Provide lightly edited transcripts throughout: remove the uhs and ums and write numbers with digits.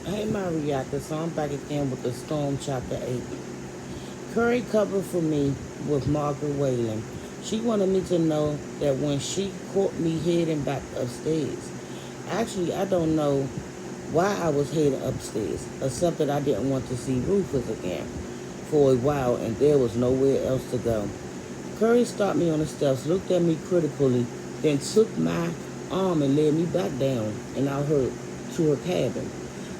Hey, my reactor. So I'm back again with the Storm Chapter 8. Curry covered for me with Margaret Whalen. She wanted me to know that when she caught me heading back upstairs. Actually, I don't know why I was heading upstairs, except that I didn't want to see Rufus again for a while and there was nowhere else to go. Curry stopped me on the steps, looked at me critically, then took my arm and led me back down and out to her cabin.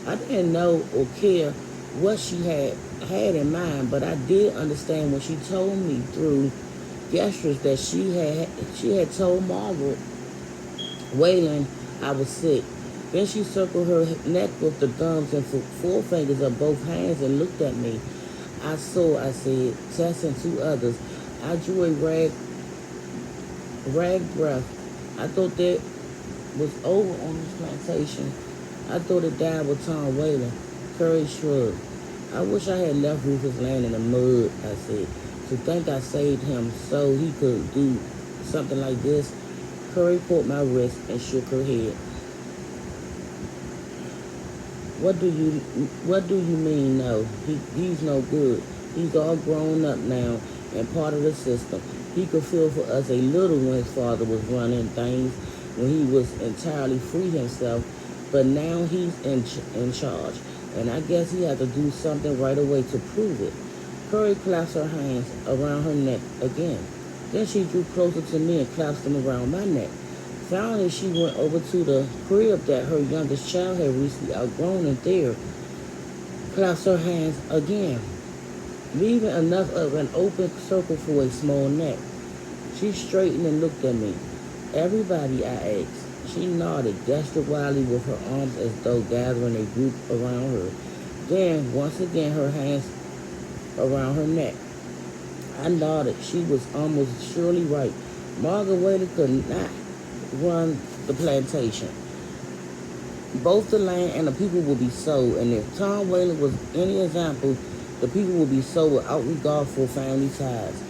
I didn't know or care what she had in mind, but I did understand when she told me through gestures that she had told Margaret Wayland I was sick. Then she circled her neck with the thumbs and forefingers of both hands and looked at me. I saw, I said, Tess and two others. I drew a rag breath. I thought that was over on this plantation. I thought it died with Tom Whalen. Curry shrugged. I wish I had left Rufus laying in the mud, I said. To think I saved him so he could do something like this. Curry caught my wrist and shook her head. What do you mean no? He's no good. He's all grown up now and part of the system. He could feel for us a little when his father was running things when he was entirely free himself, but now he's in charge, and I guess he had to do something right away to prove it. Curry clasped her hands around her neck again. Then she drew closer to me and clasped them around my neck. Finally, she went over to the crib that her youngest child had recently outgrown and there clasped her hands again, leaving enough of an open circle for a small neck. She straightened and looked at me. Everybody, I asked. She nodded, gestured wildly with her arms as though gathering a group around her. Then, once again, her hands around her neck. I nodded. She was almost surely right. Margaret Whaley could not run the plantation. Both the land and the people will be sold, and if Tom Whalen was any example, the people will be sold without regard for family ties.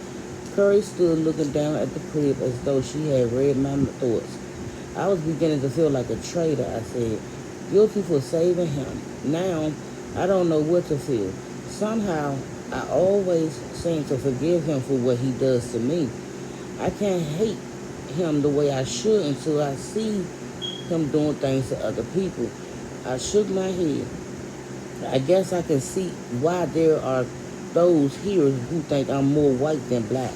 Curry stood looking down at the crib as though she had read my thoughts. I was beginning to feel like a traitor, I said, guilty for saving him. Now, I don't know what to feel. Somehow, I always seem to forgive him for what he does to me. I can't hate him the way I should until I see him doing things to other people. I shook my head. I guess I can see why there are those here who think I'm more white than black.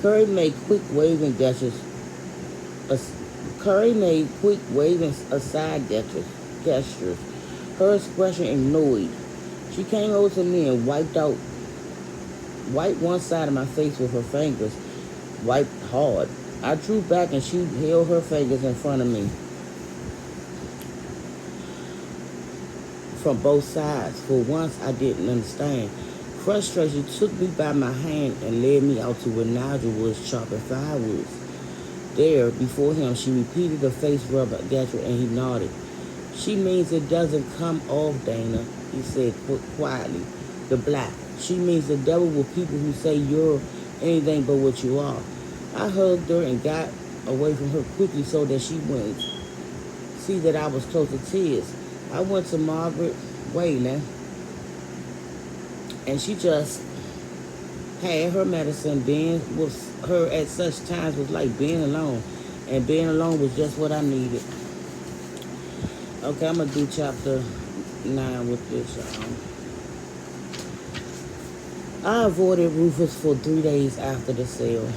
Curry made quick waving gestures. Curry made quick waving aside gestures. Her expression annoyed. She came over to me and wiped one side of my face with her fingers, wiped hard. I drew back and she held her fingers in front of me from both sides. For once, I didn't understand. Frustration took me by my hand and led me out to where Nigel was chopping firewood. There, before him, she repeated the face rub gesture and he nodded. She means it doesn't come off, Dana, he said quietly. The black. She means the devil with people who say you're anything but what you are. I hugged her and got away from her quickly so that she wouldn't see that I was close to tears. I went to Margaret Whalen, and she just had her medicine. Being with her at such times was like being alone, and being alone was just what I needed. Okay, I'm going to do chapter 9 with this. I avoided Rufus for 3 days after the sale.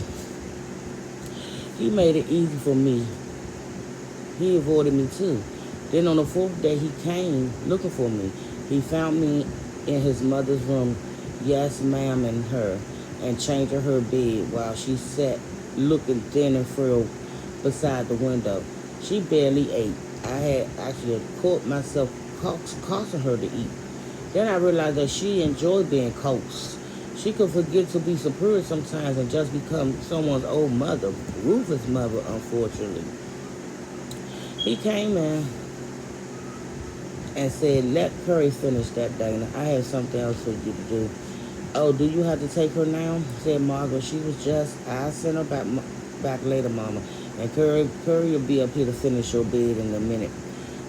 He made it easy for me. He avoided me too. Then on the fourth day, he came looking for me. He found me in his mother's room, yes, ma'am, and her, and changing her bed while she sat looking thin and frail beside the window. She barely ate. I had actually caught myself causing her to eat. Then I realized that she enjoyed being coaxed. She could forget to be superior sometimes and just become someone's old mother, Rufus' mother, unfortunately. He came in and said, let Curry finish that, Dana. I have something else for you to do. Oh, do you have to take her now? Said Margaret. She was just, I'll send her back later, Mama. And Curry will be up here to finish your bed in a minute.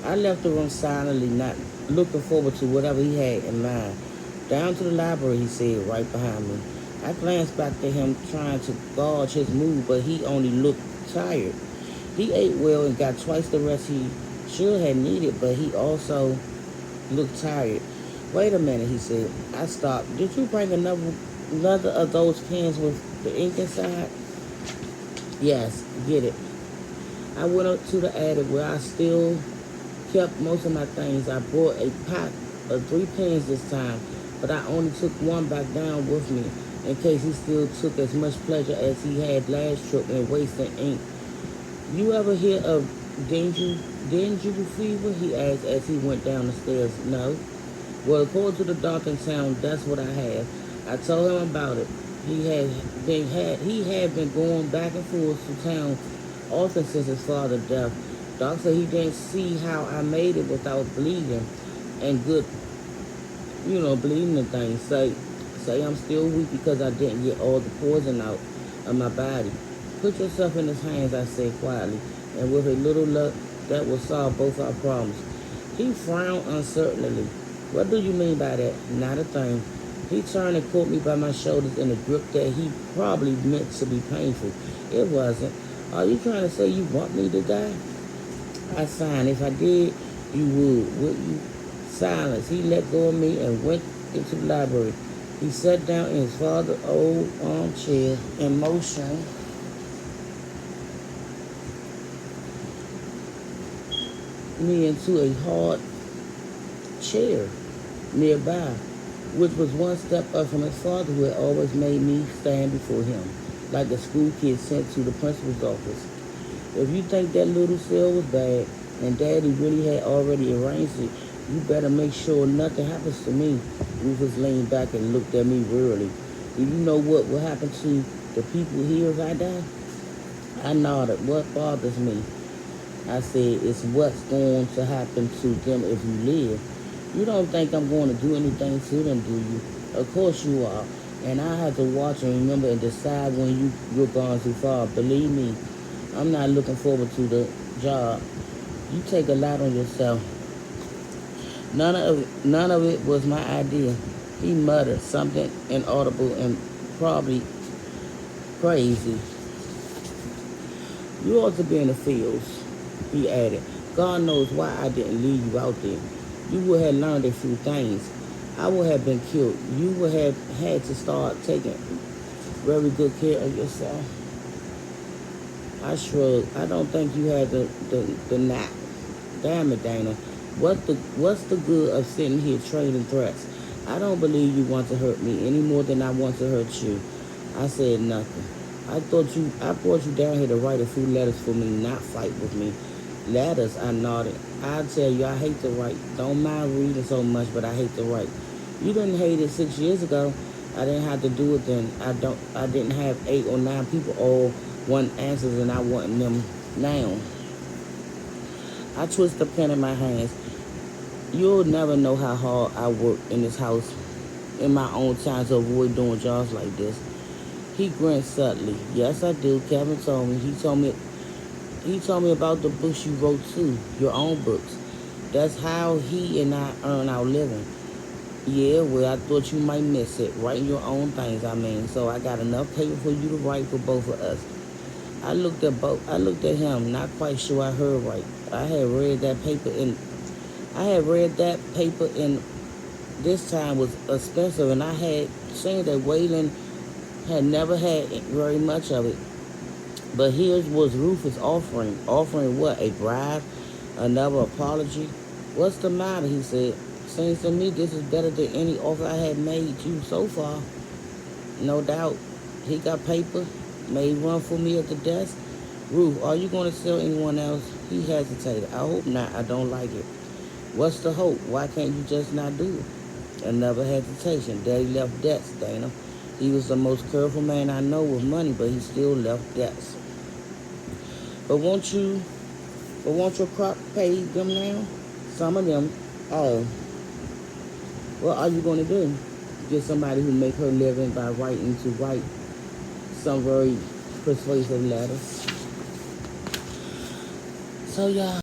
I left the room silently, not looking forward to whatever he had in mind. Down to the library, he said, right behind me. I glanced back to him, trying to gauge his mood, but he only looked tired. He ate well and got twice the rest he should have needed, but he also looked tired. Wait a minute, he said. I stopped. Did you bring another of those pens with the ink inside? Yes, get it. I went up to the attic where I still kept most of my things. I brought a pack of 3 pens this time, but I only took one back down with me in case he still took as much pleasure as he had last trip in wasting ink. You ever hear of dengue fever? He asked as he went down the stairs. No. Well, according to the doctor in town, that's what I have. I told him about it. He had been going back and forth to town often since his father's death. Doc said he didn't see how I made it without bleeding and bleeding and things. Say I'm still weak because I didn't get all the poison out of my body. Put yourself in his hands, I said quietly, and with a little luck, that will solve both our problems. He frowned uncertainly. What do you mean by that? Not a thing. He turned and caught me by my shoulders in a grip that he probably meant to be painful. It wasn't. Are you trying to say you want me to die? I signed. If I did, you would you? Silence. He let go of me and went into the library. He sat down in his father's old armchair and motioned me into a hard chair nearby, which was one step up from his father, who had always made me stand before him, like a school kid sent to the principal's office. If you think that little cell was bad, and Daddy really had already arranged it, you better make sure nothing happens to me. Rufus leaned back and looked at me wearily. Do you know what will happen to the people here if I die? I nodded. What bothers me? I said, it's what's going to happen to them if you live. You don't think I'm going to do anything to them, do you? Of course you are. And I have to watch and remember and decide when you're gone too far. Believe me, I'm not looking forward to the job. You take a lot on yourself. None of it was my idea. He muttered something inaudible and probably crazy. You ought to be in the fields, he added. God knows why I didn't leave you out there. You would have learned a few things. I would have been killed. You would have had to start taking very good care of yourself. I shrugged. I don't think you had the knack. Damn it, Dana. What's the good of sitting here trading threats? I don't believe you want to hurt me any more than I want to hurt you. I said nothing. I brought you down here to write a few letters for me, not fight with me. Letters, I nodded. I tell you, I hate to write. Don't mind reading so much, but I hate to write. You didn't hate it 6 years ago. I didn't have to do it then. I didn't have 8 or 9 people all want answers, and I want them now. I twist the pen in my hands. You'll never know how hard I work in this house in my own time to avoid doing jobs like this. He grinned subtly. Yes, I do. Kevin told me. He told me about the books you wrote too, your own books. That's how he and I earn our living. Yeah, well, I thought you might miss it. Writing your own things, I mean. So I got enough paper for you to write for both of us. I looked at him, not quite sure I heard right. I had read that paper in this time was expensive, and I had seen that Waylon had never had very much of it. But here was Rufus offering. Offering what? A bribe? Another apology? What's the matter? He said. Seems to me this is better than any offer I had made you so far. No doubt. He got paper, made one for me at the desk. Ruth, are you going to sell anyone else? He hesitated. I hope not. I don't like it. What's the hope? Why can't you just not do it? Another hesitation. Daddy left debts, Dana. He was the most careful man I know with money, but he still left debts. But won't your crop pay them now? Some of them. Oh. What are you going to do? Get somebody who make her living by writing to write some very persuasive letters. So, y'all.